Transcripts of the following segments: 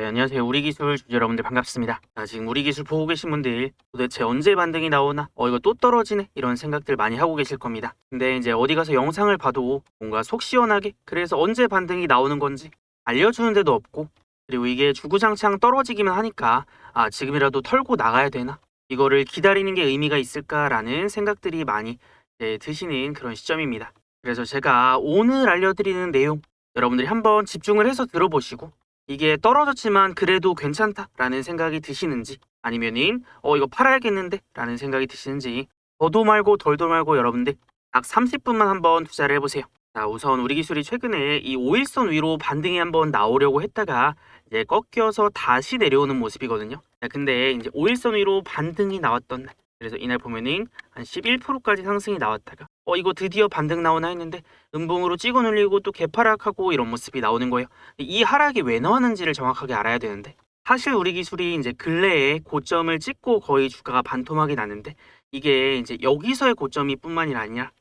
안녕하세요. 우리기술 주주 여러분들 반갑습니다. 지금 우리기술 보고 계신 분들 도대체 언제 반등이 나오나? 이거 또 떨어지네? 이런 생각들 많이 하고 계실 겁니다. 근데 이제 어디 가서 영상을 봐도 뭔가 속 시원하게 그래서 언제 반등이 나오는 건지 알려주는 데도 없고, 그리고 이게 주구장창 떨어지기만 하니까 지금이라도 털고 나가야 되나? 이거를 기다리는 게 의미가 있을까라는 생각들이 많이 드시는 그런 시점입니다. 그래서 제가 오늘 알려드리는 내용 여러분들이 한번 집중을 해서 들어보시고, 이게 떨어졌지만 그래도 괜찮다라는 생각이 드시는지, 아니면은 이거 팔아야겠는데 라는 생각이 드시는지, 더도 말고 덜도 말고 여러분들 딱 30분만 한번 투자를 해보세요. 자, 우선 우리 기술이 최근에 이 5일선 위로 반등이 한번 나오려고 했다가 이제 꺾여서 다시 내려오는 모습이거든요. 자, 근데 이제 5일선 위로 반등이 나왔던 날, 그래서 이날 보면은 한 11%까지 상승이 나왔다가 이거 드디어 반등 나오나 했는데 음봉으로 찍어 눌리고 또 개파락하고 이런 모습이 나오는 거예요. 이 하락이 왜 나왔는지를 정확하게 알아야 되는데, 사실 우리 기술이 이제 근래에 고점을 찍고 거의 주가가 반토막이 나는데, 이게 이제 여기서의 고점이 뿐만이 아니라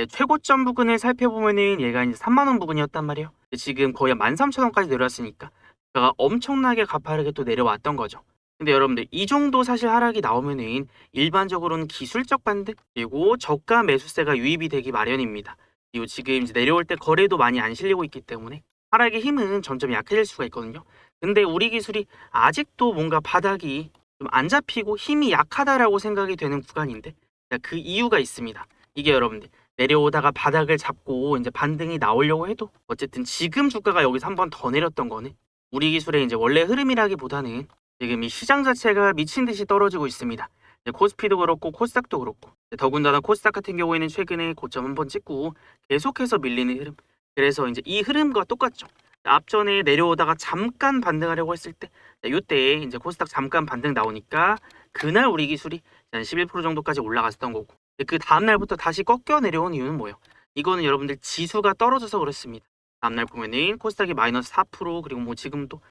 최고점 부근을 살펴보면은 얘가 이제 3만 원 부근이었단 말이에요. 지금 거의 13,000원까지 내려왔으니까 주가가 엄청나게 가파르게 또 내려왔던 거죠. 근데 여러분들 이 정도 사실 하락이 나오면은 일반적으로는 기술적 반등 그리고 저가 매수세가 유입이 되기 마련입니다. 그리고 지금 이제 내려올 때 거래도 많이 안 실리고 있기 때문에 하락의 힘은 점점 약해질 수가 있거든요. 근데 우리 기술이 아직도 뭔가 바닥이 좀 안 잡히고 힘이 약하다라고 생각이 되는 구간인데, 그 이유가 있습니다. 이게 여러분들 내려오다가 바닥을 잡고 이제 반등이 나오려고 해도 어쨌든 지금 주가가 여기서 한 번 더 내렸던 거는 우리 기술의 이제 원래 흐름이라기보다는 지금 이 시장 자체가 미친 듯이 떨어지고 있습니다. 코스피도 그렇고 코스닥도 그렇고, 더군다나 코스닥 같은 경우에는 최근에 고점 한번 찍고 계속해서 밀리는 흐름. 그래서 이제 이 흐름과 똑같죠. 앞전에 내려오다가 잠깐 반등하려고 했을 때, 이때 이제 코스닥 잠깐 반등 나오니까 그날 우리 기술이 한 11% 정도까지 올라갔었던 거고, 그 다음 날부터 다시 꺾여 내려온 이유는 뭐예요? 이거는 여러분들 지수가 떨어져서 그렇습니다. 다음날 보면은 코스닥이 마이너스 4%, 그리고 뭐 지금도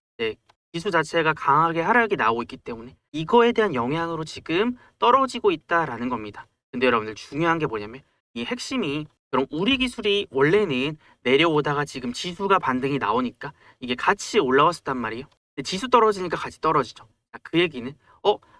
지수 자체가 강하게 하락이 나오고 있기 때문에 이거에 대한 영향으로 지금 떨어지고 있다라는 겁니다. 근데 여러분들 중요한 게 뭐냐면, 이 핵심이 그럼 우리 기술이 원래는 내려오다가 지금 지수가 반등이 나오니까 이게 같이 올라왔었단 말이에요. 근데 지수 떨어지니까 같이 떨어지죠. 그 얘기는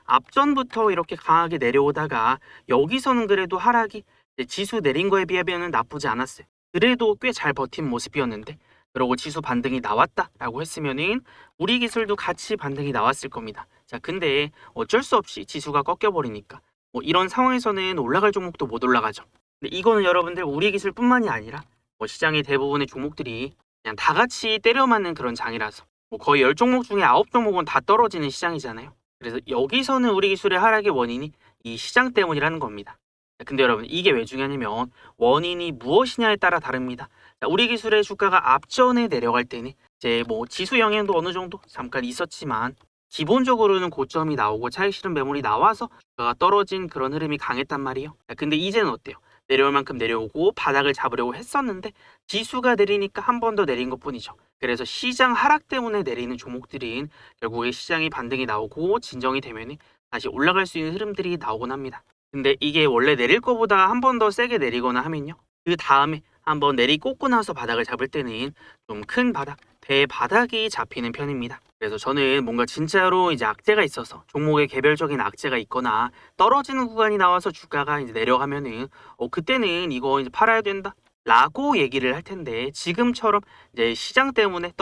앞전부터 이렇게 강하게 내려오다가 여기서는 그래도 하락이 지수 내린 거에 비하면 나쁘지 않았어요. 그래도 꽤 잘 버틴 모습이었는데, 그러고 지수 반등이 나왔다라고 했으면은 우리 기술도 같이 반등이 나왔을 겁니다. 자, 근데 어쩔 수 없이 지수가 꺾여버리니까 이런 상황에서는 올라갈 종목도 못 올라가죠. 근데 이거는 여러분들 우리 기술뿐만이 아니라 시장의 대부분의 종목들이 그냥 다 같이 때려 맞는 그런 장이라서 거의 10종목 중에 9종목은 다 떨어지는 시장이잖아요. 그래서 여기서는 우리 기술의 하락의 원인이 이 시장 때문이라는 겁니다. 자, 근데 여러분 이게 왜 중요하냐면 원인이 무엇이냐에 따라 다릅니다. 자, 우리 기술의 주가가 앞전에 내려갈 때는 이제 지수 영향도 어느 정도 잠깐 있었지만 기본적으로는 고점이 나오고 차익 실현 매물이 나와서 주가가 떨어진 그런 흐름이 강했단 말이에요. 자, 근데 이제는 어때요? 내려올 만큼 내려오고 바닥을 잡으려고 했었는데 지수가 내리니까 한 번 더 내린 것뿐이죠. 그래서 시장 하락 때문에 내리는 종목들은 결국에 시장이 반등이 나오고 진정이 되면 다시 올라갈 수 있는 흐름들이 나오곤 합니다. 근데 이게 원래 내릴 거보다 한 번 더 세게 내리거나 하면요, 그 다음에 한번 내리꽂고 나서 바닥을 잡을 때는 좀 큰 바닥, 대바닥이 잡히는 편입니다. 그래서 저는 뭔가 진짜로 이제 악재가 있어서 종목에 개별적인 악재가 있거나 떨어지는 구간이 나와서 주가가 이제 내려가면은 그때는 이거 이제 팔아야 된다 라고 얘기를 할 텐데, 지금처럼 이제 시장 때문에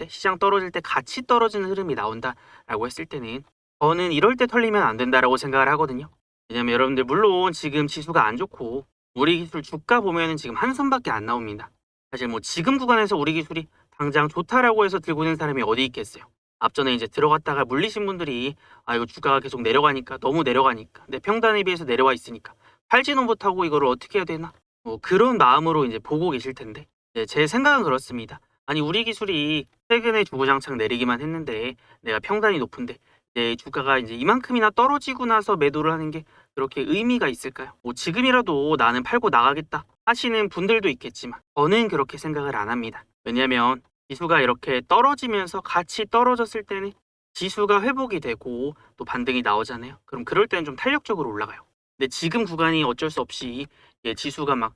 시장 떨어질 때 같이 떨어지는 흐름이 나온다라고 했을 때는 저는 이럴 때 털리면 안 된다라고 생각을 하거든요. 왜냐면 여러분들 물론 지금 지수가 안 좋고 우리 기술 주가 보면은 지금 한숨밖에 안 나옵니다. 사실 지금 구간에서 우리 기술이 당장 좋다라고 해서 들고 있는 사람이 어디 있겠어요. 앞전에 이제 들어갔다가 물리신 분들이 이거 주가가 계속 내려가니까, 너무 내려가니까 내 평단에 비해서 내려와 있으니까 팔지는 못하고 이거를 어떻게 해야 되나 그런 마음으로 이제 보고 계실 텐데, 제 생각은 그렇습니다. 아니 우리 기술이 최근에 주구장창 내리기만 했는데 내가 평단이 높은데 주가가 이제 이만큼이나 떨어지고 나서 매도를 하는 게 그렇게 의미가 있을까요? 지금이라도 나는 팔고 나가겠다 하시는 분들도 있겠지만 저는 그렇게 생각을 안 합니다. 왜냐면 지수가 이렇게 떨어지면서 같이 떨어졌을 때는 지수가 회복이 되고 또 반등이 나오잖아요. 그럼 그럴 때는 좀 탄력적으로 올라가요. 근데 지금 구간이 어쩔 수 없이 지수가 막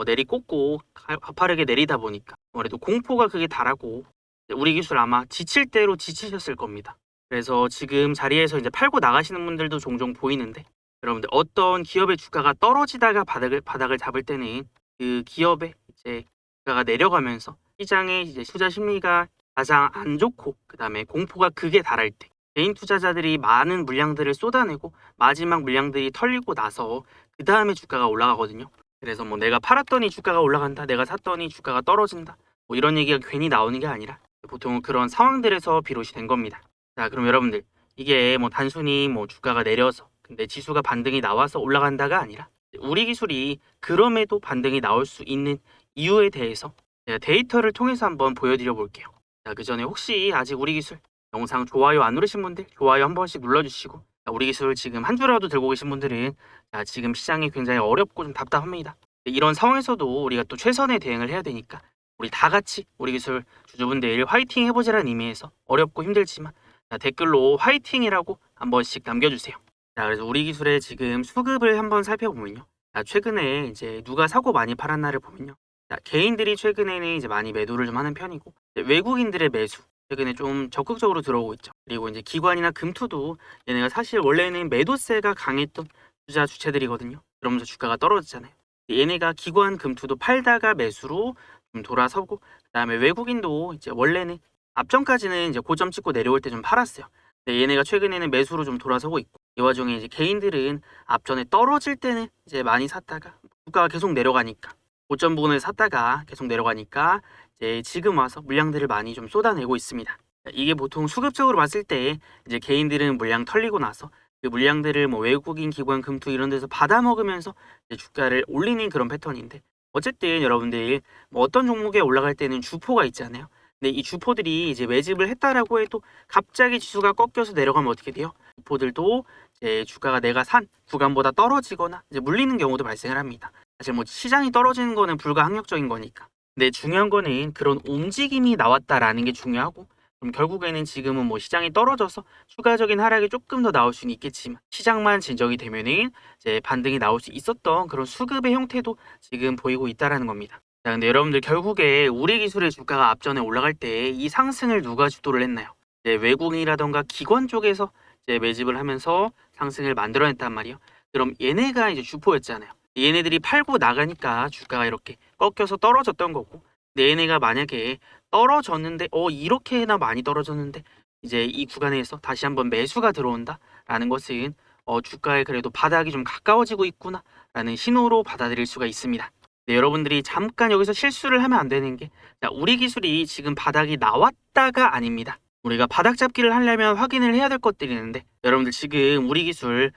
내리꽂고 가파르게 내리다 보니까 아무래도 공포가 그게 다라고 우리 기술 아마 지칠 대로 지치셨을 겁니다. 그래서 지금 자리에서 이제 팔고 나가시는 분들도 종종 보이는데, 여러분들 어떤 기업의 주가가 떨어지다가 바닥을 잡을 때는 그 기업의 이제 주가가 내려가면서 시장의 이제 투자 심리가 가장 안 좋고 그다음에 공포가 극에 달할 때 개인 투자자들이 많은 물량들을 쏟아내고 마지막 물량들이 털리고 나서 그 다음에 주가가 올라가거든요. 그래서 뭐 내가 팔았더니 주가가 올라간다, 내가 샀더니 주가가 떨어진다, 뭐 이런 얘기가 괜히 나오는 게 아니라 보통은 그런 상황들에서 비롯이 된 겁니다. 자, 그럼 여러분들 이게 뭐 단순히 뭐 주가가 내려서 근데 지수가 반등이 나와서 올라간다가 아니라 우리 기술이 그럼에도 반등이 나올 수 있는 이유에 대해서 제가 데이터를 통해서 한번 보여드려 볼게요. 자, 그 전에 혹시 아직 우리 기술 영상 좋아요 안 누르신 분들 좋아요 한 번씩 눌러주시고, 자, 우리 기술 지금 한 주라도 들고 계신 분들은 자, 지금 시장이 굉장히 어렵고 좀 답답합니다. 이런 상황에서도 우리가 또 최선의 대응을 해야 되니까 우리 다 같이 우리 기술 주주분들 화이팅 해보자라는 의미에서 어렵고 힘들지만 자, 댓글로 화이팅이라고 한 번씩 남겨주세요. 자, 그래서 우리 기술의 지금 수급을 한번 살펴보면요. 자, 최근에 이제 누가 사고 많이 팔았나를 보면요. 자, 개인들이 최근에는 이제 많이 매도를 좀 하는 편이고, 외국인들의 매수 최근에 좀 적극적으로 들어오고 있죠. 그리고 이제 기관이나 금투도 얘네가 사실 원래는 매도세가 강했던 투자 주체들이거든요. 그러면서 주가가 떨어지잖아요. 얘네가 기관 금투도 팔다가 매수로 좀 돌아서고, 그다음에 외국인도 이제 원래는 앞전까지는 이제 고점 찍고 내려올 때 좀 팔았어요. 근데 얘네가 최근에는 매수로 좀 돌아서고 있고, 이 와중에 이제 개인들은 앞전에 떨어질 때는 이제 많이 샀다가 주가가 계속 내려가니까 고점 부분을 샀다가 계속 내려가니까 이제 지금 와서 물량들을 많이 좀 쏟아내고 있습니다. 이게 보통 수급적으로 봤을 때 이제 개인들은 물량 털리고 나서 그 물량들을 뭐 외국인 기관 금투 이런 데서 받아 먹으면서 이제 주가를 올리는 그런 패턴인데, 어쨌든 여러분들 뭐 어떤 종목에 올라갈 때는 주포가 있잖아요. 근데 이 주포들이 이제 매집을 했다라고 해도 갑자기 지수가 꺾여서 내려가면 어떻게 돼요? 주포들도 이제 주가가 내가 산 구간보다 떨어지거나 이제 물리는 경우도 발생을 합니다. 사실 뭐 시장이 떨어지는 거는 불가항력적인 거니까. 근데 중요한 거는 그런 움직임이 나왔다라는 게 중요하고, 그럼 결국에는 지금은 뭐 시장이 떨어져서 추가적인 하락이 조금 더 나올 수는 있겠지만 시장만 진정이 되면은 이제 반등이 나올 수 있었던 그런 수급의 형태도 지금 보이고 있다라는 겁니다. 자, 근데 여러분들 결국에 우리 기술의 주가가 앞전에 올라갈 때 이 상승을 누가 주도를 했나요? 이제 외국인이라던가 기관 쪽에서 이제 매집을 하면서 상승을 만들어냈단 말이에요. 그럼 얘네가 이제 주포였잖아요. 얘네들이 팔고 나가니까 주가가 이렇게 꺾여서 떨어졌던 거고, 근데 얘네가 만약에 떨어졌는데 이렇게나 많이 떨어졌는데 이제 이 구간에서 다시 한번 매수가 들어온다라는 것은 주가에 그래도 바닥이 좀 가까워지고 있구나라는 신호로 받아들일 수가 있습니다. 네, 여러분들이 잠깐 여기서 실수를 하면 안 되는 게, 자, 우리 기술이 지금 바닥이 나왔다가 아닙니다. 우리가 바닥 잡기를 하려면 확인을 해야 될 것들이 있는데, 여러분들 지금 우리 기술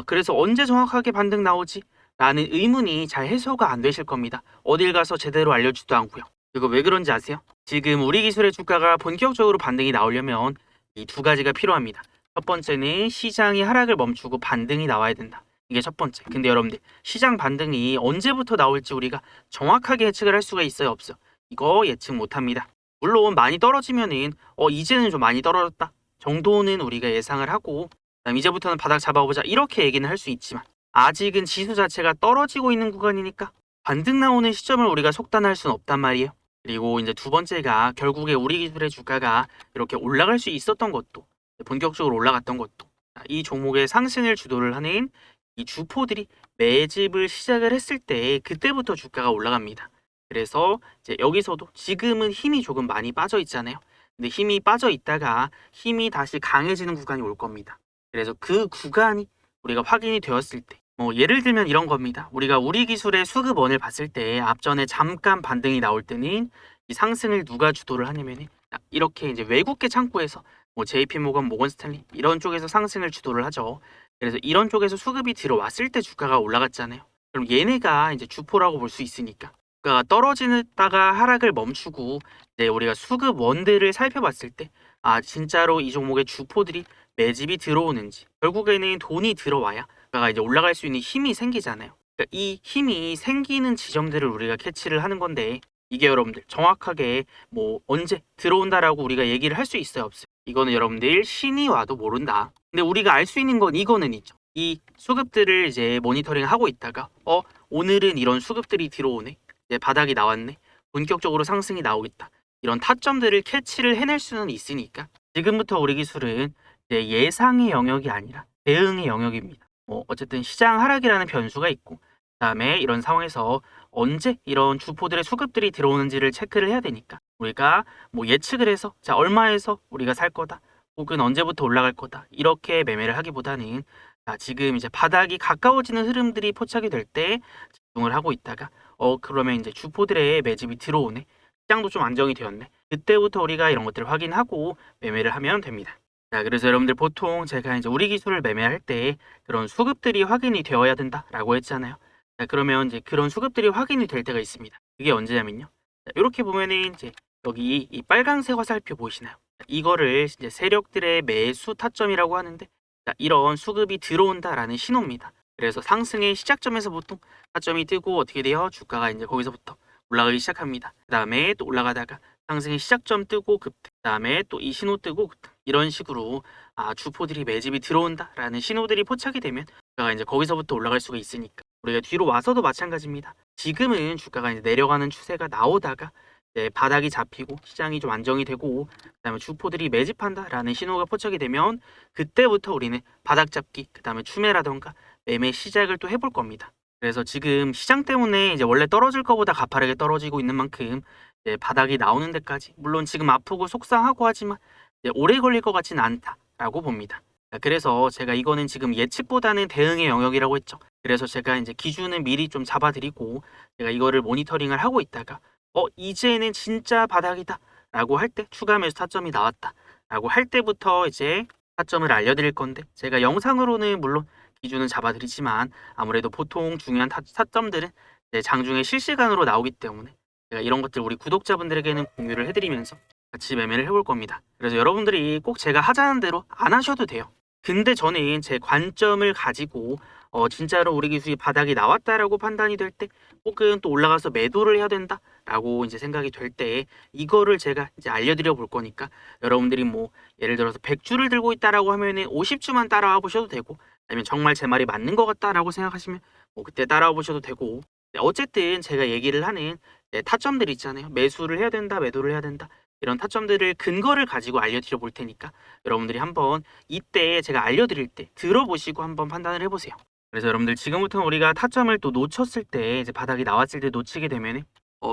그래서 언제 정확하게 반등 나오지? 라는 의문이 잘 해소가 안 되실 겁니다. 어딜 가서 제대로 알려주지도 않고요. 이거 왜 그런지 아세요? 지금 우리 기술의 주가가 본격적으로 반등이 나오려면 이 두 가지가 필요합니다. 첫 번째는 시장이 하락을 멈추고 반등이 나와야 된다. 이게 첫 번째. 근데 여러분들 시장 반등이 언제부터 나올지 우리가 정확하게 예측을 할 수가 있어요, 없어요? 이거 예측 못합니다. 물론 많이 떨어지면은 이제는 좀 많이 떨어졌다 정도는 우리가 예상을 하고, 그다음 이제부터는 바닥 잡아보자 이렇게 얘기는 할 수 있지만 아직은 지수 자체가 떨어지고 있는 구간이니까 반등 나오는 시점을 우리가 속단할 수는 없단 말이에요. 그리고 이제 두 번째가 결국에 우리 기술의 주가가 이렇게 올라갈 수 있었던 것도, 본격적으로 올라갔던 것도 이 종목의 상승을 주도를 하는 이 주포들이 매집을 시작을 했을 때 그때부터 주가가 올라갑니다. 그래서 이제 여기서도 지금은 힘이 조금 많이 빠져 있잖아요. 근데 힘이 빠져 있다가 힘이 다시 강해지는 구간이 올 겁니다. 그래서 그 구간이 우리가 확인이 되었을 때, 뭐 예를 들면 이런 겁니다. 우리가 우리 기술의 수급원을 봤을 때 앞전에 잠깐 반등이 나올 때는 이 상승을 누가 주도를 하냐면은 이렇게 이제 외국계 창구에서 뭐 JP모건, 모건스탠리 이런 쪽에서 상승을 주도를 하죠. 그래서 이런 쪽에서 수급이 들어왔을 때 주가가 올라갔잖아요. 그럼 얘네가 이제 주포라고 볼 수 있으니까 주가가 떨어지다가 하락을 멈추고 이제 우리가 수급원들을 살펴봤을 때 진짜로 이 종목의 주포들이 매집이 들어오는지, 결국에는 돈이 들어와야 주가가 이제 올라갈 수 있는 힘이 생기잖아요. 그러니까 이 힘이 생기는 지점들을 우리가 캐치를 하는 건데, 이게 여러분들 정확하게 뭐 언제 들어온다라고 우리가 얘기를 할 수 있어요, 없어요? 이거는 여러분들 신이 와도 모른다. 근데 우리가 알 수 있는 건 이거는 있죠. 이 수급들을 이제 모니터링 하고 있다가 오늘은 이런 수급들이 들어오네, 이제 바닥이 나왔네, 본격적으로 상승이 나오겠다, 이런 타점들을 캐치를 해낼 수는 있으니까 지금부터 우리 기술은 이제 예상의 영역이 아니라 대응의 영역입니다. 뭐 어쨌든 시장 하락이라는 변수가 있고 그다음에 이런 상황에서 언제 이런 주포들의 수급들이 들어오는지를 체크를 해야 되니까 우리가 뭐 예측을 해서 자 얼마에서 우리가 살 거다 혹은 언제부터 올라갈 거다 이렇게 매매를 하기보다는 지금 이제 바닥이 가까워지는 흐름들이 포착이 될 때 집중을 하고 있다가 그러면 이제 주포들의 매집이 들어오네 시장도 좀 안정이 되었네 그때부터 우리가 이런 것들을 확인하고 매매를 하면 됩니다. 자, 그래서 여러분들 보통 제가 이제 우리 기술을 매매할 때 그런 수급들이 확인이 되어야 된다라고 했잖아요. 자, 그러면 이제 그런 수급들이 확인이 될 때가 있습니다. 그게 언제냐면요. 자, 이렇게 보면은 이제 여기 이 빨간색 화살표 보이시나요? 자, 이거를 이제 세력들의 매수 타점이라고 하는데 자, 이런 수급이 들어온다라는 신호입니다. 그래서 상승의 시작점에서 보통 타점이 뜨고 어떻게 돼요? 주가가 이제 거기서부터 올라가기 시작합니다. 그 다음에 또 올라가다가 상승의 시작점 뜨고 급등, 그 다음에 또 이 신호 뜨고 급등 이런 식으로 주포들이 매집이 들어온다라는 신호들이 포착이 되면 주가가 이제 거기서부터 올라갈 수가 있으니까 우리가 뒤로 와서도 마찬가지입니다. 지금은 주가가 이제 내려가는 추세가 나오다가 이제 바닥이 잡히고 시장이 좀 안정이 되고 그다음에 주포들이 매집한다라는 신호가 포착이 되면 그때부터 우리는 바닥 잡기, 그다음에 추매라던가 매매 시작을 또 해볼 겁니다. 그래서 지금 시장 때문에 이제 원래 떨어질 거보다 가파르게 떨어지고 있는 만큼 이제 바닥이 나오는 데까지 물론 지금 아프고 속상하고 하지만 이제 오래 걸릴 것 같지는 않다라고 봅니다. 그래서 제가 이거는 지금 예측보다는 대응의 영역이라고 했죠. 그래서 제가 이제 기준을 미리 좀 잡아드리고 제가 이거를 모니터링을 하고 있다가 이제는 진짜 바닥이다 라고 할 때 추가 매수 타점이 나왔다 라고 할 때부터 이제 타점을 알려드릴 건데 제가 영상으로는 물론 기준은 잡아드리지만 아무래도 보통 중요한 타점들은 이제 장중에 실시간으로 나오기 때문에 제가 이런 것들 우리 구독자분들에게는 공유를 해드리면서 같이 매매를 해볼 겁니다. 그래서 여러분들이 꼭 제가 하자는 대로 안 하셔도 돼요. 근데 저는 제 관점을 가지고 진짜로 우리 기술이 바닥이 나왔다라고 판단이 될 때 혹은 또 올라가서 매도를 해야 된다라고 이제 생각이 될 때 이거를 제가 이제 알려드려 볼 거니까 여러분들이 뭐 예를 들어서 100주를 들고 있다라고 하면은 50주만 따라와 보셔도 되고 아니면 정말 제 말이 맞는 것 같다라고 생각하시면 뭐 그때 따라와 보셔도 되고 어쨌든 제가 얘기를 하는 타점들 있잖아요. 매수를 해야 된다, 매도를 해야 된다. 이런 타점들을 근거를 가지고 알려드려 볼 테니까 여러분들이 한번 이때 제가 알려드릴 때 들어보시고 한번 판단을 해보세요. 그래서 여러분들 지금부터 우리가 타점을 또 놓쳤을 때 이제 바닥이 나왔을 때 놓치게 되면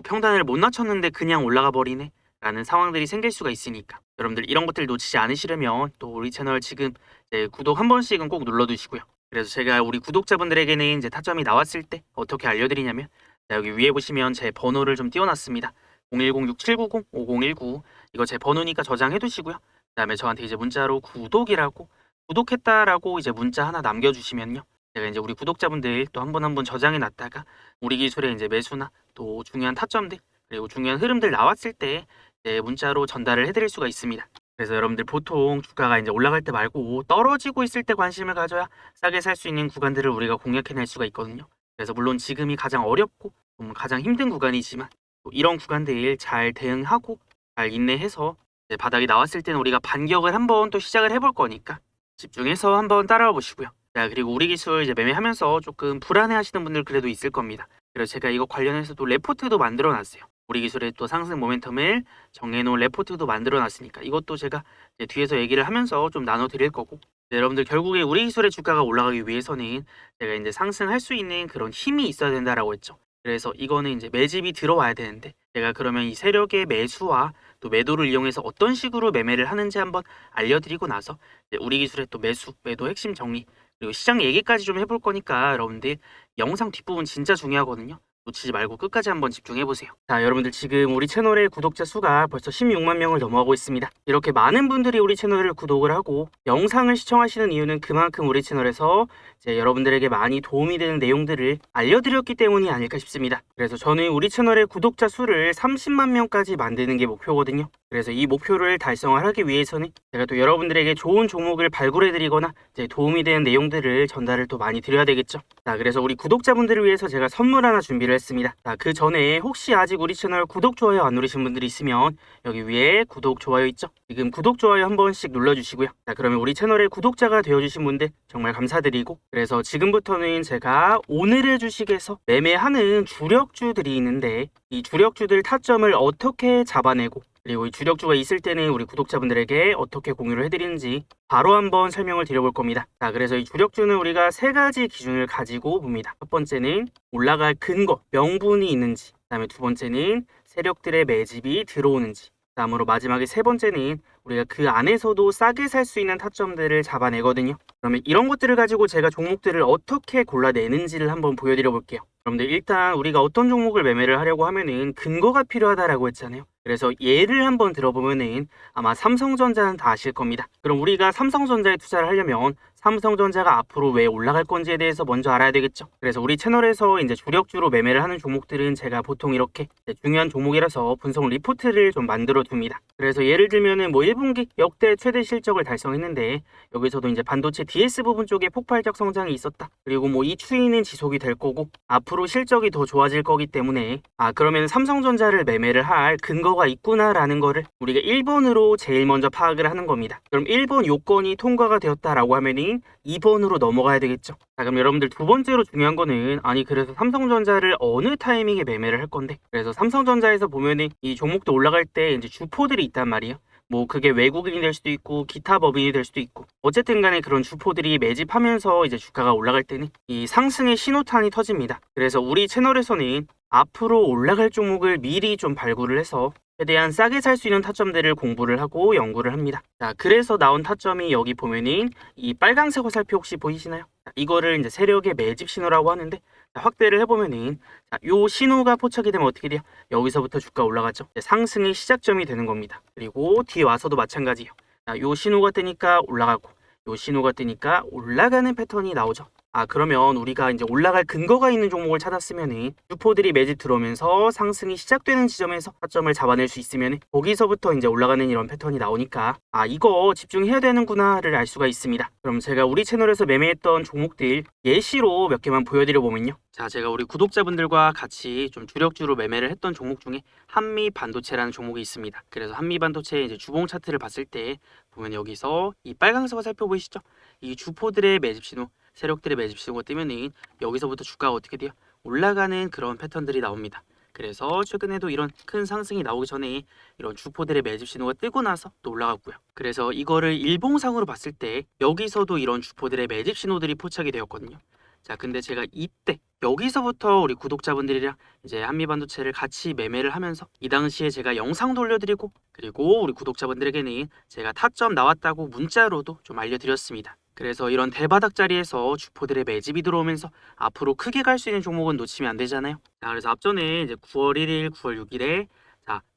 평단을 못 낮췄는데 그냥 올라가 버리네 라는 상황들이 생길 수가 있으니까 여러분들 이런 것들 놓치지 않으시려면 또 우리 채널 지금 이제 구독 한 번씩은 꼭 눌러두시고요. 그래서 제가 우리 구독자분들에게는 이제 타점이 나왔을 때 어떻게 알려드리냐면 여기 위에 보시면 제 번호를 좀 띄워놨습니다. 010-6790-5019 이거 제 번호니까 저장해 두시고요. 그 다음에 저한테 이제 문자로 구독이라고 구독했다라고 이제 문자 하나 남겨주시면요. 제가 이제 우리 구독자분들 또 한 번 한 번 저장해 놨다가 우리 기술의 이제 매수나 또 중요한 타점들 그리고 중요한 흐름들 나왔을 때 이제 문자로 전달을 해드릴 수가 있습니다. 그래서 여러분들 보통 주가가 이제 올라갈 때 말고 떨어지고 있을 때 관심을 가져야 싸게 살 수 있는 구간들을 우리가 공략해낼 수가 있거든요. 그래서 물론 지금이 가장 어렵고 가장 힘든 구간이지만 또 이런 구간들 잘 대응하고 잘 인내해서 이제 바닥이 나왔을 때는 우리가 반격을 한번 또 시작을 해볼 거니까 집중해서 한번 따라와 보시고요. 자, 그리고 우리 기술 이제 매매하면서 조금 불안해 하시는 분들 그래도 있을 겁니다. 그래서 제가 이거 관련해서 또 레포트도 만들어 놨어요. 우리 기술의 또 상승 모멘텀을 정해놓은 레포트도 만들어 놨으니까 이것도 제가 이제 뒤에서 얘기를 하면서 좀 나눠 드릴 거고 여러분들 결국에 우리 기술의 주가가 올라가기 위해서는 제가 이제 상승할 수 있는 그런 힘이 있어야 된다라고 했죠. 그래서 이거는 이제 매집이 들어와야 되는데 제가 그러면 이 세력의 매수와 또 매도를 이용해서 어떤 식으로 매매를 하는지 한번 알려드리고 나서 이제 우리 기술의 또 매수, 매도 핵심 정리 그리고 시장 얘기까지 좀 해볼 거니까 여러분들 영상 뒷부분 진짜 중요하거든요. 놓치지 말고 끝까지 한번 집중해보세요. 자, 여러분들 지금 우리 채널의 구독자 수가 벌써 16만 명을 넘어가고 있습니다. 이렇게 많은 분들이 우리 채널을 구독을 하고 영상을 시청하시는 이유는 그만큼 우리 채널에서 이제 여러분들에게 많이 도움이 되는 내용들을 알려드렸기 때문이 아닐까 싶습니다. 그래서 저는 우리 채널의 구독자 수를 30만 명까지 만드는 게 목표거든요. 그래서 이 목표를 달성을 하기 위해서는 제가 또 여러분들에게 좋은 종목을 발굴해드리거나 이제 도움이 되는 내용들을 전달을 또 많이 드려야 되겠죠. 자, 그래서 우리 구독자분들을 위해서 제가 선물 하나 준비를 했습니다. 자, 그 전에 혹시 아직 우리 채널 구독, 좋아요 안 누르신 분들이 있으면 여기 위에 구독, 좋아요 있죠? 지금 구독, 좋아요 한 번씩 눌러주시고요. 자, 그러면 우리 채널의 구독자가 되어주신 분들 정말 감사드리고 그래서 지금부터는 제가 오늘의 주식에서 매매하는 주력주들이 있는데 이 주력주들 타점을 어떻게 잡아내고 그리고 이 주력주가 있을 때는 우리 구독자분들에게 어떻게 공유를 해드리는지 바로 한번 설명을 드려볼 겁니다. 자, 그래서 이 주력주는 우리가 세 가지 기준을 가지고 봅니다. 첫 번째는 올라갈 근거, 명분이 있는지, 그 다음에 두 번째는 세력들의 매집이 들어오는지, 다음으로 마지막에 세 번째는 우리가 그 안에서도 싸게 살 수 있는 타점들을 잡아내거든요. 그러면 이런 것들을 가지고 제가 종목들을 어떻게 골라내는지를 한번 보여드려 볼게요. 여러분들 일단 우리가 어떤 종목을 매매를 하려고 하면은 근거가 필요하다라고 했잖아요. 그래서 예를 한번 들어보면은 아마 삼성전자는 다 아실 겁니다. 그럼 우리가 삼성전자에 투자를 하려면 삼성전자가 앞으로 왜 올라갈 건지에 대해서 먼저 알아야 되겠죠. 그래서 우리 채널에서 이제 주력주로 매매를 하는 종목들은 제가 보통 이렇게 중요한 종목이라서 분석 리포트를 좀 만들어 둡니다. 그래서 예를 들면은 뭐 1분기 역대 최대 실적을 달성했는데 여기서도 이제 반도체 DS 부분 쪽에 폭발적 성장이 있었다. 그리고 뭐 이 추이는 지속이 될 거고 앞으로 실적이 더 좋아질 거기 때문에 그러면 삼성전자를 매매를 할 근거가 있구나라는 거를 우리가 1번으로 제일 먼저 파악을 하는 겁니다. 그럼 1번 요건이 통과가 되었다라고 하면은 2번으로 넘어가야 되겠죠. 자, 그럼 여러분들 두 번째로 중요한 거는 그래서 삼성전자를 어느 타이밍에 매매를 할 건데, 그래서 삼성전자에서 보면은 이 종목도 올라갈 때 이제 주포들이 있단 말이에요. 뭐 그게 외국인이 될 수도 있고 기타 법인이 될 수도 있고 어쨌든 간에 그런 주포들이 매집하면서 이제 주가가 올라갈 때는 이 상승의 신호탄이 터집니다. 그래서 우리 채널에서는 앞으로 올라갈 종목을 미리 좀 발굴을 해서 최대한 싸게 살 수 있는 타점들을 공부를 하고 연구를 합니다. 자, 그래서 나온 타점이 여기 보면은 이 빨강색 화살표 혹시 보이시나요? 자, 이거를 이제 세력의 매집 신호라고 하는데 확대를 해보면은 요 신호가 포착이 되면 어떻게 돼요? 여기서부터 주가 올라가죠. 상승의 시작점이 되는 겁니다. 그리고 뒤에 와서도 마찬가지예요. 자, 요 신호가 뜨니까 올라가고 요 신호가 뜨니까 올라가는 패턴이 나오죠. 그러면 우리가 이제 올라갈 근거가 있는 종목을 찾았으면은 주포들이 매집 들어오면서 상승이 시작되는 지점에서 타점을 잡아낼 수 있으면 거기서부터 이제 올라가는 이런 패턴이 나오니까 이거 집중해야 되는구나를 알 수가 있습니다. 그럼 제가 우리 채널에서 매매했던 종목들 예시로 몇 개만 보여드려 보면요. 자, 제가 우리 구독자분들과 같이 좀 주력주로 매매를 했던 종목 중에 한미반도체라는 종목이 있습니다. 그래서 한미반도체 이제 주봉 차트를 봤을 때 보면 여기서 이 빨간색을 살펴보이시죠? 이 주포들의 매집 신호, 세력들의 매집 신호가 뜨면은 여기서부터 주가가 어떻게 돼요? 올라가는 그런 패턴들이 나옵니다. 그래서 최근에도 이런 큰 상승이 나오기 전에 이런 주포들의 매집 신호가 뜨고 나서 또 올라갔고요. 그래서 이거를 일봉상으로 봤을 때 여기서도 이런 주포들의 매집 신호들이 포착이 되었거든요. 자, 근데 제가 이때 여기서부터 우리 구독자분들이랑 이제 한미반도체를 같이 매매를 하면서 이 당시에 제가 영상도 올려드리고 그리고 우리 구독자분들에게는 제가 타점 나왔다고 문자로도 좀 알려드렸습니다. 그래서 이런 대바닥 자리에서 주포들의 매집이 들어오면서 앞으로 크게 갈 수 있는 종목은 놓치면 안 되잖아요. 자, 그래서 앞전에 이제 9월 1일, 9월 6일에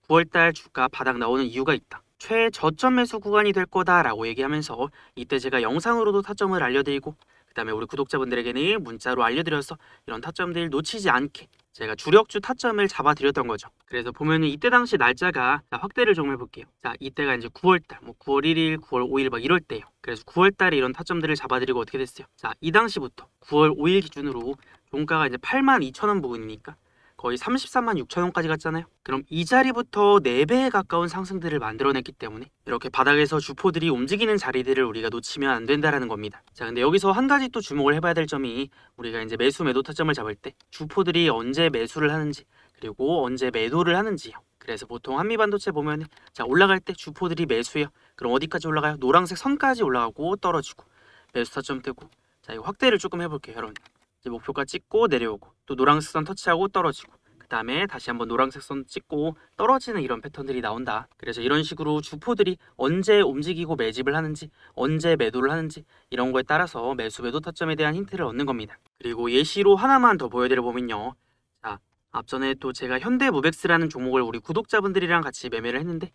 9월달 주가 바닥 나오는 이유가 있다. 최저점 매수 구간이 될 거다라고 얘기하면서 이때 제가 영상으로도 타점을 알려드리고 그 다음에 우리 구독자분들에게는 문자로 알려드려서 이런 타점들 놓치지 않게 제가 주력주 타점을 잡아드렸던 거죠. 그래서 보면은 이때 당시 날짜가 확대를 좀 해볼게요. 자, 이때가 이제 9월달, 뭐 9월 1일, 9월 5일 막 이럴 때요. 그래서 9월달에 이런 타점들을 잡아드리고 어떻게 됐어요? 자, 이 당시부터 9월 5일 기준으로 종가가 이제 82,000원 부근이니까 거의 346,000원까지 갔잖아요. 그럼 이 자리부터 4배에 가까운 상승들을 만들어냈기 때문에 이렇게 바닥에서 주포들이 움직이는 자리들을 우리가 놓치면 안 된다라는 겁니다. 자, 근데 여기서 한 가지 또 주목을 해봐야 될 점이 우리가 이제 매수 매도 타점을 잡을 때 주포들이 언제 매수를 하는지 그리고 언제 매도를 하는지요. 그래서 보통 한미반도체 보면 올라갈 때 주포들이 매수해요. 그럼 어디까지 올라가요? 노란색 선까지 올라가고 떨어지고 매수 타점 뜨고. 자, 이거 확대를 조금 해볼게요, 여러분. 이제 목표가 찍고 내려오고 또 노란색 선 터치하고 떨어지고 그 다음에 다시 한번 노란색 선 찍고 떨어지는 이런 패턴들이 나온다. 그래서 이런 식으로 주포들이 언제 움직이고 매집을 하는지 언제 매도를 하는지 이런 거에 따라서 매수 매도 타점에 대한 힌트를 얻는 겁니다. 그리고 예시로 하나만 더 보여드려 보면요. 자, 앞전에 또 제가 현대무벡스라는 종목을 우리 구독자분들이랑 같이 매매를 했는데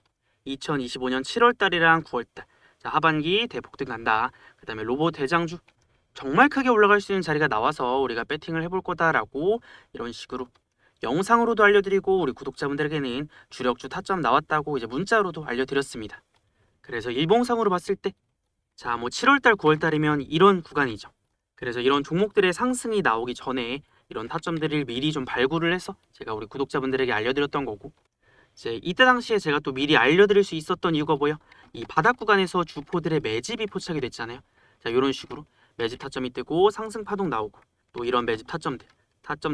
2025년 7월 달이랑 9월 달 하반기 대폭등 간다. 그 다음에 로봇 대장주 정말 크게 올라갈 수 있는 자리가 나와서 우리가 배팅을 해볼 거다라고 이런 식으로 영상으로도 알려드리고 우리 구독자분들에게는 주력주 타점 나왔다고 이제 문자로도 알려드렸습니다. 그래서 일봉상으로 봤을 때 뭐 7월달 9월달이면 이런 구간이죠. 그래서 이런 종목들의 상승이 나오기 전에 이런 타점들을 미리 좀 발굴을 해서 제가 우리 구독자분들에게 알려드렸던 거고 이제 이때 당시에 제가 또 미리 알려드릴 수 있었던 이유가 뭐예요? 이 바닥 구간에서 주포들의 매집이 포착이 됐잖아요. 자, 이런 식으로 매집 타점이 뜨고 상승 파동 나오고 또 이런 매집 타점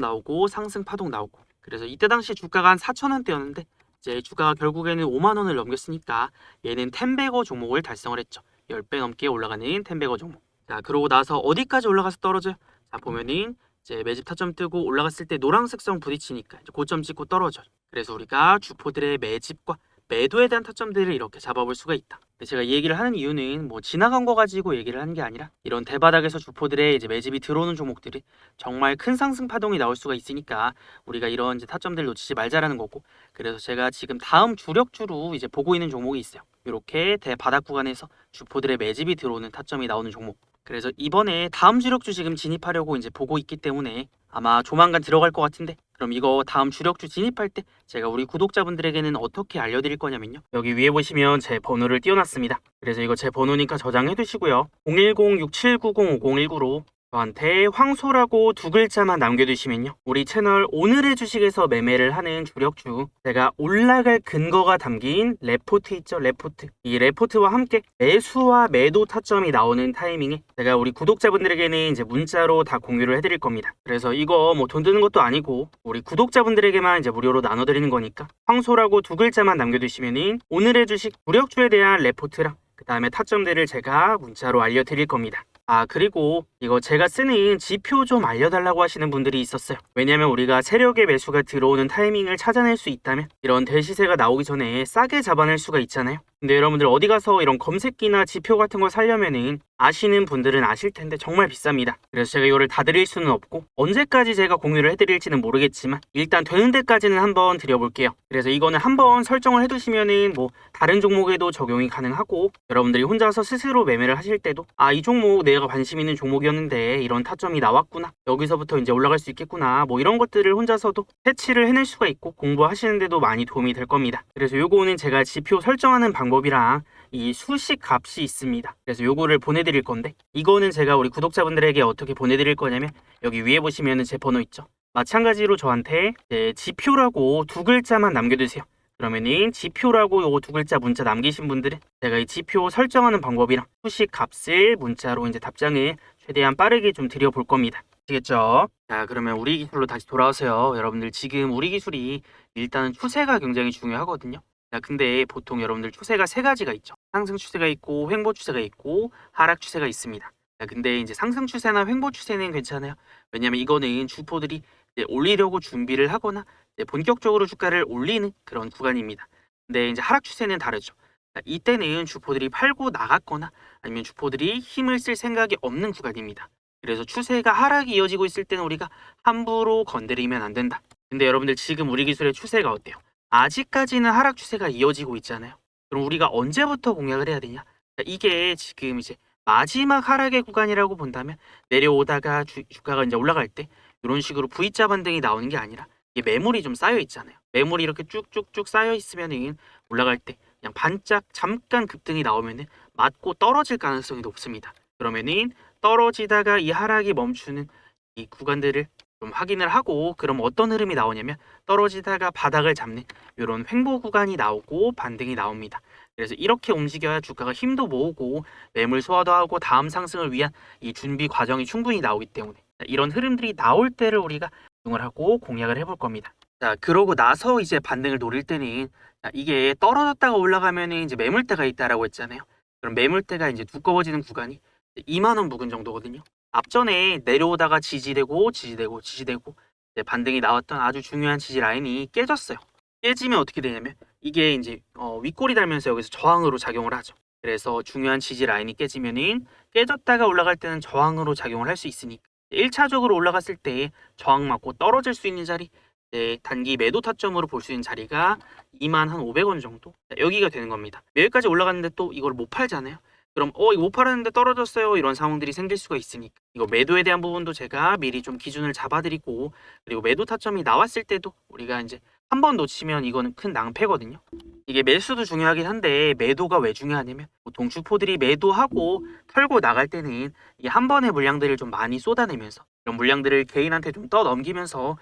나오고 상승 파동 나오고 그래서 이때 당시 주가가 한 4,000원대였는데 이제 주가가 결국에는 5만 원을 넘겼으니까 얘는 텐베거 종목을 달성을 했죠. 10배 넘게 올라가는 텐베거 종목. 자, 그러고 나서 어디까지 올라가서 떨어져요? 자, 보면은 이제 매집 타점 뜨고 올라갔을 때 노란색 선 부딪히니까 이제 고점 찍고 떨어져요. 그래서 우리가 주포들의 매집과 매도에 대한 타점들을 이렇게 잡아볼 수가 있다. 근데 제가 이 얘기를 하는 이유는 뭐 지나간 거 가지고 얘기를 하는 게 아니라 이런 대바닥에서 주포들의 이제 매집이 들어오는 종목들이 정말 큰 상승 파동이 나올 수가 있으니까 우리가 이런 이제 타점들을 놓치지 말자라는 거고, 그래서 제가 지금 다음 주력주로 이제 보고 있는 종목이 있어요. 이렇게 대바닥 구간에서 주포들의 매집이 들어오는 타점이 나오는 종목. 그래서 이번에 다음 주력주 지금 진입하려고 이제 보고 있기 때문에 아마 조만간 들어갈 것 같은데, 그럼 이거 다음 주력주 진입할 때 제가 우리 구독자분들에게는 어떻게 알려드릴 거냐면요, 여기 위에 보시면 제 번호를 띄워놨습니다. 그래서 이거 제 번호니까 저장해 두시고요. 010-6790-5019로 저한테 황소라고 두 글자만 남겨두시면요, 우리 채널 오늘의 주식에서 매매를 하는 주력주, 제가 올라갈 근거가 담긴 레포트 있죠, 레포트. 이 레포트와 함께 매수와 매도 타점이 나오는 타이밍에 제가 우리 구독자분들에게는 이제 문자로 다 공유를 해드릴 겁니다. 그래서 이거 뭐 돈 드는 것도 아니고 우리 구독자분들에게만 이제 무료로 나눠드리는 거니까 황소라고 두 글자만 남겨두시면은 오늘의 주식 주력주에 대한 레포트랑 그 다음에 타점들을 제가 문자로 알려드릴 겁니다. 아, 그리고 이거 제가 쓰는 지표 좀 알려달라고 하시는 분들이 있었어요. 왜냐면 우리가 세력의 매수가 들어오는 타이밍을 찾아낼 수 있다면 이런 대시세가 나오기 전에 싸게 잡아낼 수가 있잖아요. 근데 여러분들 어디 가서 이런 검색기나 지표 같은 거 사려면은 아시는 분들은 아실 텐데 정말 비쌉니다. 그래서 제가 이거를 다 드릴 수는 없고 언제까지 제가 공유를 해드릴지는 모르겠지만 일단 되는 데까지는 한번 드려볼게요. 그래서 이거는 한번 설정을 해두시면은 뭐 다른 종목에도 적용이 가능하고, 여러분들이 혼자서 스스로 매매를 하실 때도 아, 이 종목 내가 관심 있는 종목이었는데 이런 타점이 나왔구나, 여기서부터 이제 올라갈 수 있겠구나, 뭐 이런 것들을 혼자서도 캐치를 해낼 수가 있고 공부하시는데도 많이 도움이 될 겁니다. 그래서 요거는 제가 지표 설정하는 방법이랑 이 수식 값이 있습니다. 그래서 요거를 보내드릴 건데, 이거는 제가 우리 구독자분들에게 어떻게 보내드릴 거냐면 여기 위에 보시면은 제 번호 있죠. 마찬가지로 저한테 지표라고 두 글자만 남겨두세요. 그러면은 지표라고 요거 두 글자 문자 남기신 분들은 제가 이 지표 설정하는 방법이랑 수식 값을 문자로 이제 답장을 최대한 빠르게 좀 드려볼 겁니다. 아시겠죠? 자, 그러면 우리 기술로 다시 돌아오세요. 여러분들 지금 우리 기술이 일단은 추세가 굉장히 중요하거든요. 자, 근데 보통 여러분들 추세가 세 가지가 있죠. 상승 추세가 있고 횡보 추세가 있고 하락 추세가 있습니다. 자, 근데 이제 상승 추세나 횡보 추세는 괜찮아요. 왜냐면 이거는 주포들이 이제 올리려고 준비를 하거나 이제 본격적으로 주가를 올리는 그런 구간입니다. 근데 이제 하락 추세는 다르죠. 자, 이때는 주포들이 팔고 나갔거나 아니면 주포들이 힘을 쓸 생각이 없는 구간입니다. 그래서 추세가 하락이 이어지고 있을 때는 우리가 함부로 건드리면 안 된다. 근데 여러분들 지금 우리 기술의 추세가 어때요? 아직까지는 하락 추세가 이어지고 있잖아요. 그럼 우리가 언제부터 공략을 해야 되냐? 자, 이게 지금 이제 마지막 하락의 구간이라고 본다면 내려오다가 주가가 이제 올라갈 때 이런 식으로 V자 반등이 나오는 게 아니라 이게 매물이 좀 쌓여 있잖아요. 매물이 이렇게 쭉쭉쭉 쌓여 있으면은 올라갈 때 그냥 반짝 잠깐 급등이 나오면은 맞고 떨어질 가능성이 높습니다. 그러면은 떨어지다가 이 하락이 멈추는 이 구간들을 좀 확인을 하고, 그럼 어떤 흐름이 나오냐면 떨어지다가 바닥을 잡는 이런 횡보 구간이 나오고 반등이 나옵니다. 그래서 이렇게 움직여야 주가가 힘도 모으고 매물 소화도 하고 다음 상승을 위한 이 준비 과정이 충분히 나오기 때문에 이런 흐름들이 나올 때를 우리가 집중을 하고 공략을 해볼 겁니다. 자, 그러고 나서 이제 반등을 노릴 때는 이게 떨어졌다가 올라가면은 이제 매물대가 있다라고 했잖아요. 그럼 매물대가 이제 두꺼워지는 구간이 2만 원 부근 정도거든요. 앞전에 내려오다가 지지되고 이제 반등이 나왔던 아주 중요한 지지 라인이 깨졌어요. 깨지면 어떻게 되냐면 이게 이제 윗골이 달면서 여기서 저항으로 작용을 하죠. 그래서 중요한 지지 라인이 깨지면은 깨졌다가 올라갈 때는 저항으로 작용을 할 수 있으니까 1차적으로 올라갔을 때 저항 맞고 떨어질 수 있는 자리, 단기 매도 타점으로 볼 수 있는 자리가 2만 한 500원 정도, 여기가 되는 겁니다. 여기까지 올라갔는데 또 이걸 못 팔잖아요. 그럼 이거 못 팔았는데 떨어졌어요, 이런 상황들이 생길 수가 있으니까 이거 매도에 대한 부분도 제가 미리 좀 기준을 잡아드리고, 그리고 매도 타점이 나왔을 때도 우리가 이제 한 번 놓치면 이거는 큰 낭패거든요. 이게 매수도 중요하긴 한데 매도가 왜 중요하냐면 보통 주포들이 매도하고 털고 나갈 때는 이 한 번의 물량들을 좀 많이 쏟아내면서 이런 물량들을 개인한테 좀 떠넘기면서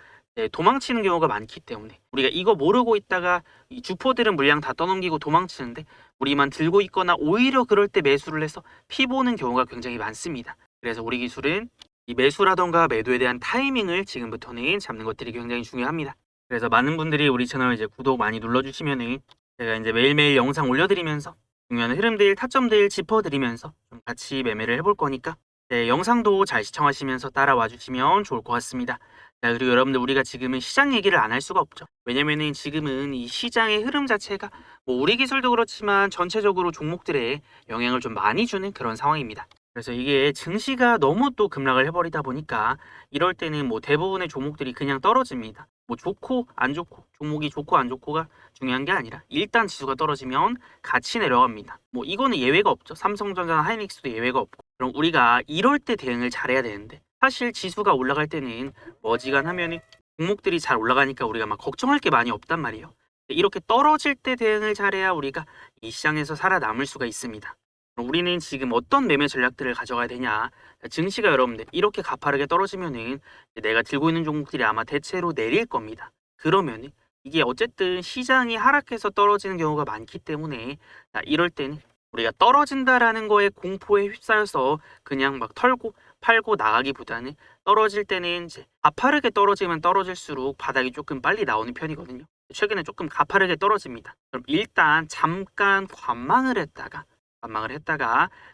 도망치는 경우가 많기 때문에 우리가 이거 모르고 있다가 이 주포들은 물량 다 떠넘기고 도망치는데 우리만 들고 있거나 오히려 그럴 때 매수를 해서 피 보는 경우가 굉장히 많습니다. 그래서 우리 기술은 이 매수라던가 매도에 대한 타이밍을 지금부터는 잡는 것들이 굉장히 중요합니다. 그래서 많은 분들이 우리 채널 이제 구독 많이 눌러주시면은 제가 이제 매일매일 영상 올려드리면서 중요한 흐름들, 타점들 짚어드리면서 좀 같이 매매를 해볼 거니까 네, 영상도 잘 시청하시면서 따라와 주시면 좋을 것 같습니다. 자, 그리고 여러분들 우리가 지금은 시장 얘기를 안 할 수가 없죠. 왜냐면은 지금은 이 시장의 흐름 자체가 뭐 우리 기술도 그렇지만 전체적으로 종목들에 영향을 좀 많이 주는 그런 상황입니다. 그래서 이게 증시가 너무 또 급락을 해버리다 보니까 이럴 때는 뭐 대부분의 종목들이 그냥 떨어집니다. 뭐 좋고 안 좋고 종목이 좋고 안 좋고가 중요한 게 아니라 일단 지수가 떨어지면 같이 내려갑니다. 뭐 이거는 예외가 없죠. 삼성전자나 하이닉스도 예외가 없고. 그럼 우리가 이럴 때 대응을 잘해야 되는데 사실 지수가 올라갈 때는 머지간하면은 종목들이 잘 올라가니까 우리가 막 걱정할 게 많이 없단 말이에요. 이렇게 떨어질 때 대응을 잘해야 우리가 이 시장에서 살아남을 수가 있습니다. 그럼 우리는 지금 어떤 매매 전략들을 가져가야 되냐? 증시가 여러분들 이렇게 가파르게 떨어지면은 내가 들고 있는 종목들이 아마 대체로 내릴 겁니다. 그러면은 이게 어쨌든 시장이 하락해서 떨어지는 경우가 많기 때문에 자, 이럴 때는 우리가 떨어진다라는 거에 공포에 휩싸여서 그냥 막 털고 팔고 나가기보다는 떨어질 때는 이제 가파르게 떨어지면 떨어질수록 바닥이 조금 빨리 나오는 편이거든요. 최근에 조금 가파르게 떨어집니다. 그럼 일단 잠깐 관망을 했다가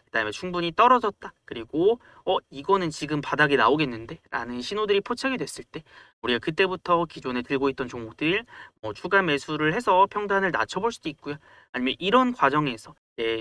그다음에 충분히 떨어졌다. 그리고 이거는 지금 바닥이 나오겠는데 라는 신호들이 포착이 됐을 때 우리가 그때부터 기존에 들고 있던 종목들 추가 매수를 해서 평단을 낮춰볼 수도 있고요. 아니면 이런 과정에서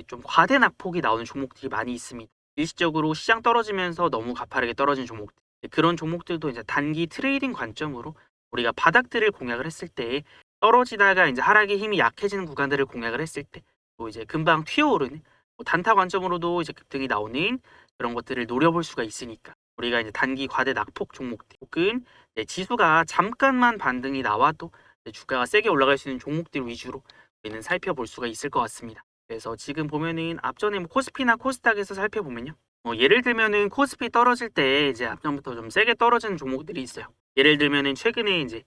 좀 과대 낙폭이 나오는 종목들이 많이 있습니다. 일시적으로 시장 떨어지면서 너무 가파르게 떨어진 종목들. 그런 종목들도 이제 단기 트레이딩 관점으로 우리가 바닥들을 공략을 했을 때 떨어지다가 이제 하락의 힘이 약해지는 구간들을 공략을 했을 때 또 이제 금방 튀어오르는 단타 관점으로도 이제 급등이 나오는 그런 것들을 노려볼 수가 있으니까 우리가 이제 단기 과대 낙폭 종목들 혹은 지수가 잠깐만 반등이 나와도 주가가 세게 올라갈 수 있는 종목들 위주로 우리는 살펴볼 수가 있을 것 같습니다. 그래서 지금 보면은 앞전에 뭐 코스피나 코스닥에서 살펴보면요. 예를 들면은 코스피 떨어질 때 이제 앞전부터 좀 세게 떨어지는 종목들이 있어요. 예를 들면은 최근에 이제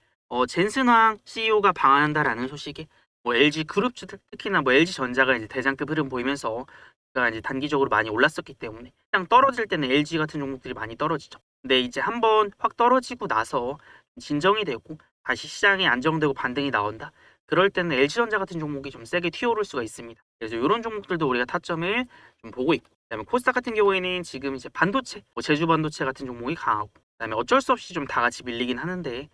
젠슨황 CEO가 방한한다라는 소식에 LG 그룹주들 특히나 LG 전자가 이제 대장급 흐름 보이면서 가 이제 단기적으로 많이 올랐었기 때문에 그냥 떨어질 때는 LG 같은 종목들이 많이 떨어지죠. 근데 이제 한번 확 떨어지고 나서 진정이 되고 다시 시장이 안정되고 반등이 나온다. 그럴 때는 LG전자 같은 종목이 좀 세게 튀어오를 수가 있습니다. 그래서 이런 종목들도 우리가 타점을 좀 보고 있고, 그다음에 코스닥 같은 경우에는 지금 이제 반도체, 제주 반도체 같은 종목이 강하고, 그다음에 어쩔 수 없이 좀 다 같이 밀리긴 하는데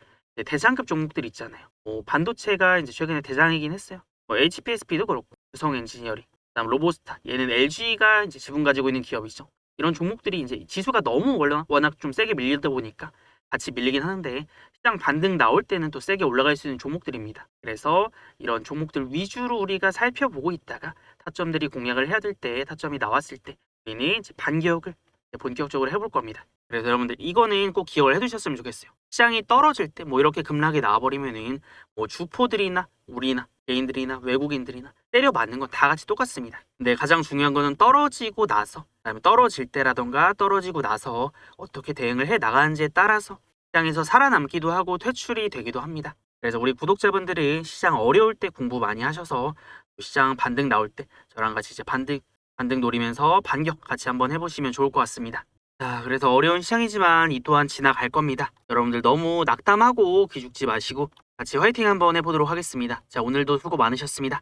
대장급 종목들 있잖아요. 반도체가 이제 최근에 대장이긴 했어요. HPSP도 그렇고, 두성 엔지니어링, 그다음 로보스타, 얘는 LG가 이제 지분 가지고 있는 기업이죠. 이런 종목들이 이제 지수가 너무 워낙 좀 세게 밀리다 보니까 같이 밀리긴 하는데 시장 반등 나올 때는 또 세게 올라갈 수 있는 종목들입니다. 그래서 이런 종목들 위주로 우리가 살펴보고 있다가 타점들이 공략을 해야 될 때, 타점이 나왔을 때 우리는 이제 반격을 본격적으로 해볼 겁니다. 그래서 여러분들 이거는 꼭 기억을 해두셨으면 좋겠어요. 시장이 떨어질 때 이렇게 급락이 나와버리면은 주포들이나 우리나 개인들이나 외국인들이나 때려 맞는 건 다 같이 똑같습니다. 근데 가장 중요한 거는 떨어지고 나서, 그다음에 떨어질 때라던가 떨어지고 나서 어떻게 대응을 해 나가는지에 따라서 시장에서 살아남기도 하고 퇴출이 되기도 합니다. 그래서 우리 구독자분들은 시장 어려울 때 공부 많이 하셔서 시장 반등 나올 때 저랑 같이 이제 반등 노리면서 반격 같이 한번 해보시면 좋을 것 같습니다. 자, 그래서 어려운 시장이지만 이 또한 지나갈 겁니다. 여러분들 너무 낙담하고 기죽지 마시고 같이 화이팅 한번 해보도록 하겠습니다. 자, 오늘도 수고 많으셨습니다.